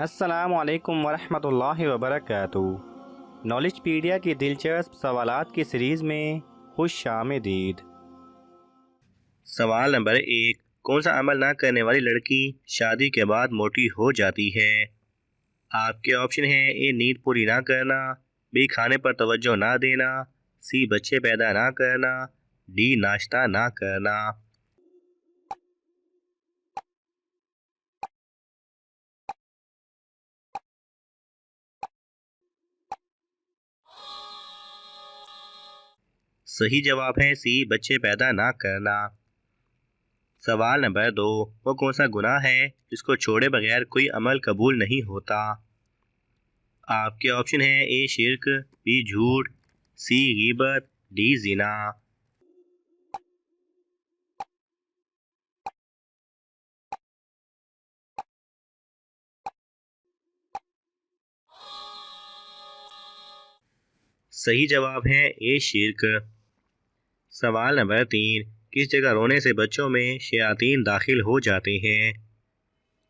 अस्सलाम वालेकुम वरहमतुल्लाहि वबरकातुहू। नॉलेजपीडिया की दिलचस्प सवालात की सीरीज़ में खुश आमदीद। सवाल नंबर 1। कौन सा अमल ना करने वाली लड़की शादी के बाद मोटी हो जाती है? आपके ऑप्शन हैं: ए नींद पूरी ना करना, बी खाने पर तवज्जो ना देना, सी बच्चे पैदा ना करना, डी नाश्ता ना करना। सही जवाब है सी बच्चे पैदा ना करना। सवाल नंबर 2। वो कौन सा गुनाह है जिसको छोड़े बगैर कोई अमल कबूल नहीं होता? आपके ऑप्शन हैं: ए शिर्क, बी झूठ, सी गीबत, डी जिना। सही जवाब है ए शिर्क। सवाल नंबर 3। किस जगह रोने से बच्चों में शयातीन दाखिल हो जाते हैं?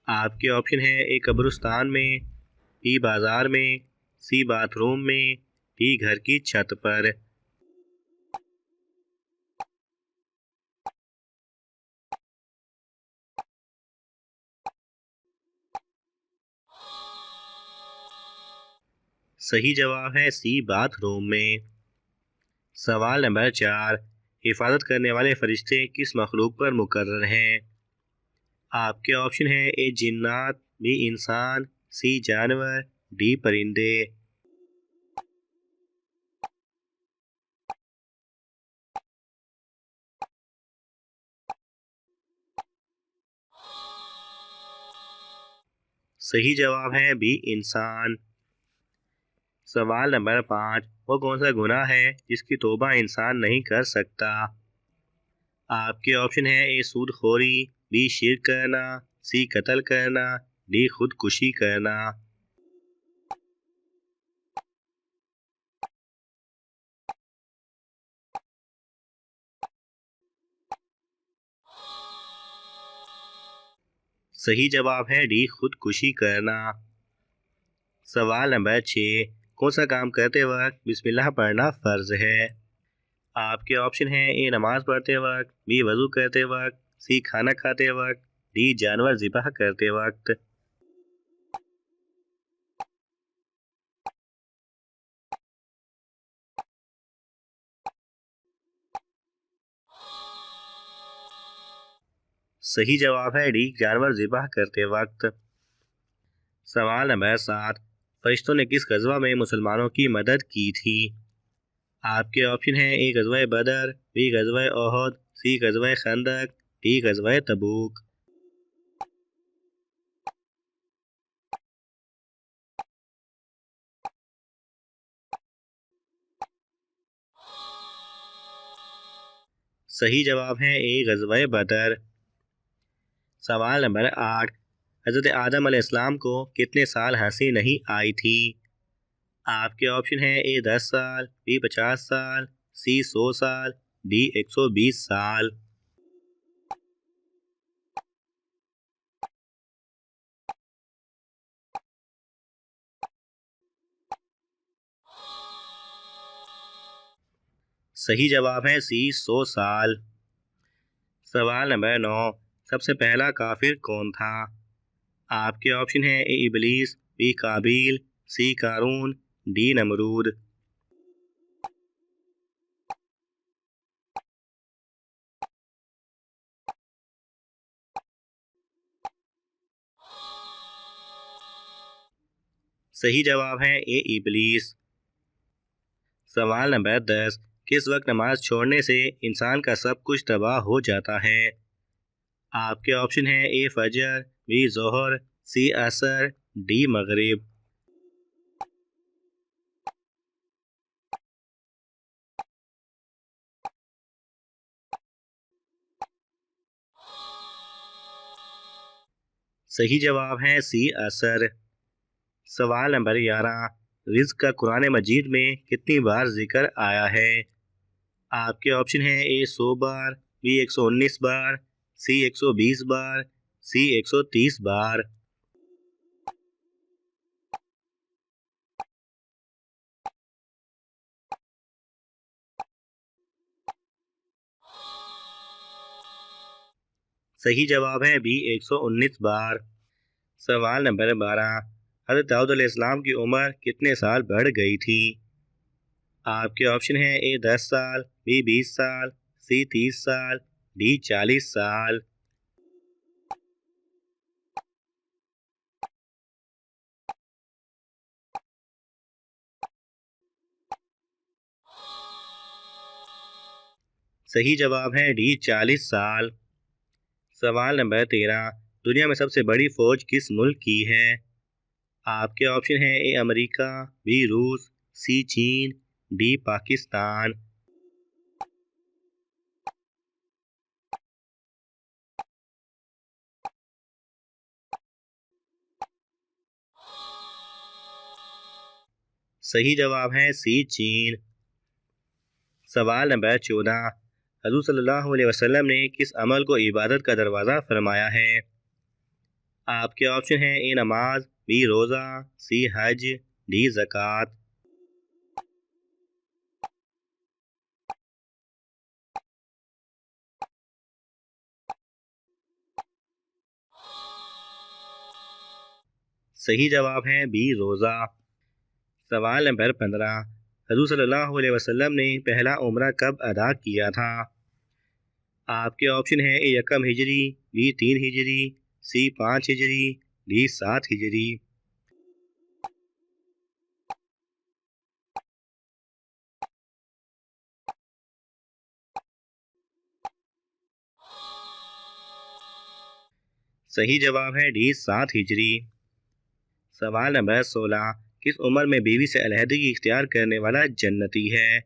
आपके ऑप्शन हैं: ए कब्रिस्तान में, बी बाजार में, सी बाथरूम में, डी घर की छत पर। सही जवाब है सी बाथरूम में। सवाल नंबर 4। हिफाजत करने वाले फरिश्ते किस मखलूक पर मुकर्रर हैं? आपके ऑप्शन हैं: ए जिन्नात, बी इंसान, सी जानवर, डी परिंदे। सही जवाब है बी इंसान। सवाल नंबर 5। वो कौन सा गुनाह है जिसकी तौबा इंसान नहीं कर सकता? आपके ऑप्शन हैं: ए सूदखोरी, बी शिर्क करना, सी कत्ल करना, डी खुदकुशी करना। सही जवाब है डी खुदकुशी करना। सवाल नंबर 6। कौन सा काम करते वक्त बिस्मिल्लाह पढ़ना फर्ज है? आपके ऑप्शन हैं: ए नमाज पढ़ते वक्त, बी वजू करते वक्त, सी खाना खाते वक्त, डी जानवर ज़िबह करते वक्त। सही जवाब है डी जानवर ज़िबह करते वक्त। सवाल नंबर 7। फरिश्तों ने किस गज़वा में मुसलमानों की मदद की थी? आपके ऑप्शन हैं: ए गज़वा बदर, बी गज़वा ओहद, सी गज़वा खंदक, डी गज़वा तबूक। सही जवाब है ए गज़वा बदर। सवाल नंबर 8। हज़रत आदम अलैहिस्सलाम को कितने साल हंसी नहीं आई थी? आपके ऑप्शन हैं: ए 10 साल, बी 50 साल, सी 100 साल, डी 120 साल। सही जवाब है सी 100 साल। सवाल नंबर 9। सबसे पहला काफिर कौन था? आपके ऑप्शन हैं: ए इबलीस, बी काबिल, सी कारून, डी नमरूद। सही जवाब है ए इबलीस। सवाल नंबर 10। किस वक्त नमाज छोड़ने से इंसान का सब कुछ तबाह हो जाता है? आपके ऑप्शन हैं: ए फजर, बी जोहर, सी असर, डी मगरिब। सही जवाब है सी असर। सवाल नंबर 11। रिज्क का कुरान मजीद में कितनी बार जिक्र आया है? आपके ऑप्शन हैं: ए 100 बार, बी 119 बार, सी 120 बार, सी 130 बार। सही जवाब है बी 119 बार। सवाल नंबर 12, हज़रत दाऊद अलैहिस्सलाम की उम्र कितने साल बढ़ गई थी? आपके ऑप्शन है ए 10 साल, बी 20 साल, सी 30 साल, डी 40 साल। सही जवाब है डी 40 साल। सवाल नंबर 13, दुनिया में सबसे बड़ी फौज किस मुल्क की है? आपके ऑप्शन है ए अमेरिका, बी रूस, सी चीन, डी पाकिस्तान। सही जवाब है सी चीन। सवाल नंबर 14, हज़रत सल्लल्लाहु अलैहि वसल्लम ने किस अमल को इबादत का दरवाज़ा फरमाया है? आपके ऑप्शन है ए नमाज, बी रोज़ा, सी हज, डी ज़कात। सही जवाब है बी रोज़ा। सवाल नंबर 15, हज़रत सल्लल्लाहु अलैहि वसल्लम ने पहला उम्रा कब अदा किया था? आपके ऑप्शन है ए यकम हिजरी, बी 3 हिजरी, सी 5 हिजरी, डी 7 हिजरी। सही जवाब है डी 7 हिजरी। सवाल नंबर 16, किस उम्र में बीवी से अलहदगी इख्तियार करने वाला जन्नती है?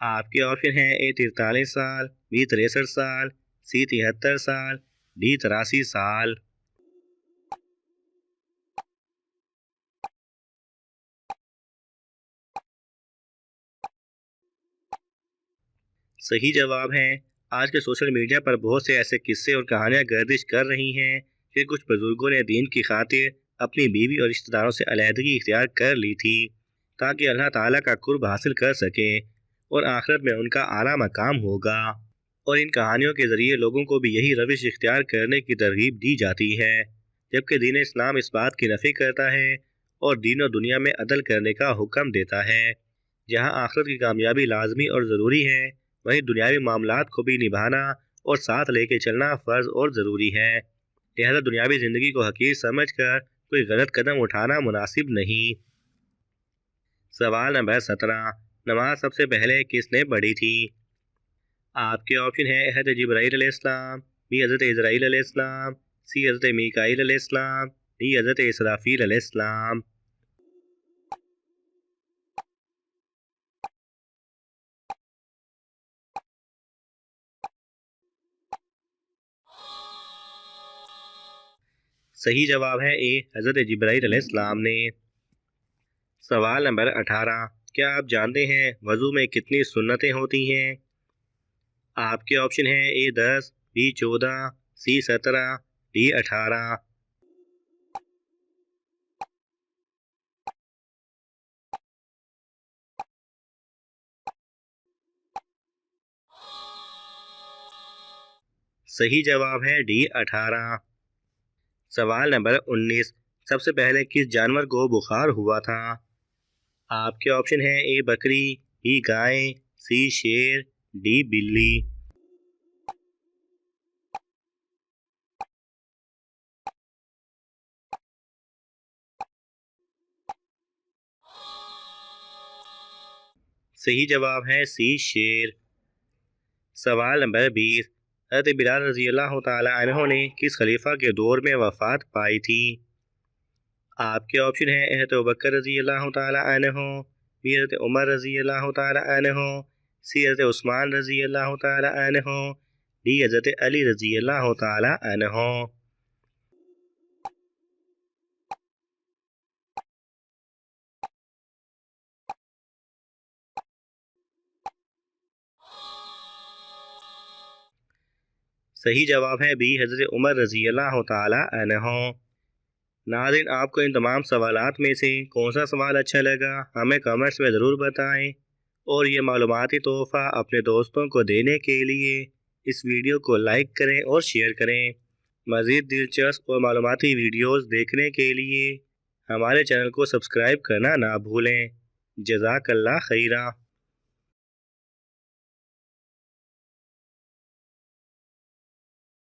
आपके ऑप्शन है ए 43 साल, बी 63 साल, सी 73 साल, डी 83 साल। सही जवाब है। आज के सोशल मीडिया पर बहुत से ऐसे किस्से और कहानियां गर्दिश कर रही हैं कि कुछ बुजुर्गों ने दीन की खातिर अपनी बीवी और रिश्तेदारों से अलहदगी इख्तियार कर ली थी ताकि अल्लाह ताला का कुर्ब हासिल कर सके और आखिरत में उनका आला मकाम होगा। और इन कहानियों के ज़रिए लोगों को भी यही रविश इख्तियार करने की तरगीब दी जाती है, जबकि दीन इस्लाम इस बात की नफ़ी करता है और दीन और दुनिया में अदल करने का हुक्म देता है। जहाँ आखिरत की कामयाबी लाजमी और ज़रूरी है, वहीं दुनियावी मामलात को भी निभाना और साथ लेके चलना फ़र्ज और ज़रूरी है। लिहाजा दुनियावी ज़िंदगी को हकीर समझकर कोई गलत कदम उठाना मुनासिब नहीं। सवाल नंबर 17, नमाज सबसे पहले किसने पढ़ी थी? आपके ऑप्शन है हज़रत जिब्राईल अलैहिस्सलाम, बी हज़रत इज़राईल अलैहिस्सलाम, सी हज़रत मीकाईल अलैहिस्सलाम, डी हज़रत इसराफील अलैहिस्सलाम। सही जवाब है ए हज़रत जिब्राईल अलैहिस्सलाम ने। सवाल नंबर 18, क्या आप जानते हैं वज़ू में कितनी सुन्नतें होती हैं? आपके ऑप्शन है ए 10, बी 14, सी 17, डी 18। सही जवाब है डी 18। सवाल नंबर 19, सबसे पहले किस जानवर को बुखार हुआ था? आपके ऑप्शन है ए बकरी, बी गाय, सी शेर, डी बिल्ली। सही जवाब है सी शेर। सवाल नंबर 20, हज़रत बिलाल रज़ी अल्लाह तआला अन्हु ने किस खलीफा के दौर में वफ़ात पाई थी? आपके ऑप्शन है हज़रत अबूबकर रज़ी अल्लाह तआला अन्हु, बी हज़रत उमर रज़ी अल्लाह तआला अन्हु, सी हज़रत उस्मान रज़ी अल्लाह तआला अन्हु, डी हज़रत अली रज़ी अल्लाह तआला अन्हु। सही जवाब है बी हज़रत उमर रज़ी अल्लाह तआला अन्हु। नाज़रीन, आपको इन तमाम सवालात में से कौन सा सवाल अच्छा लगा हमें कमेंट्स में ज़रूर बताएं और ये मालूमाती तोहफ़ा अपने दोस्तों को देने के लिए इस वीडियो को लाइक करें और शेयर करें। मज़ीद दिलचस्प और मालूमाती वीडियोस देखने के लिए हमारे चैनल को सब्सक्राइब करना ना भूलें। जज़ाकल्लाह खैरा।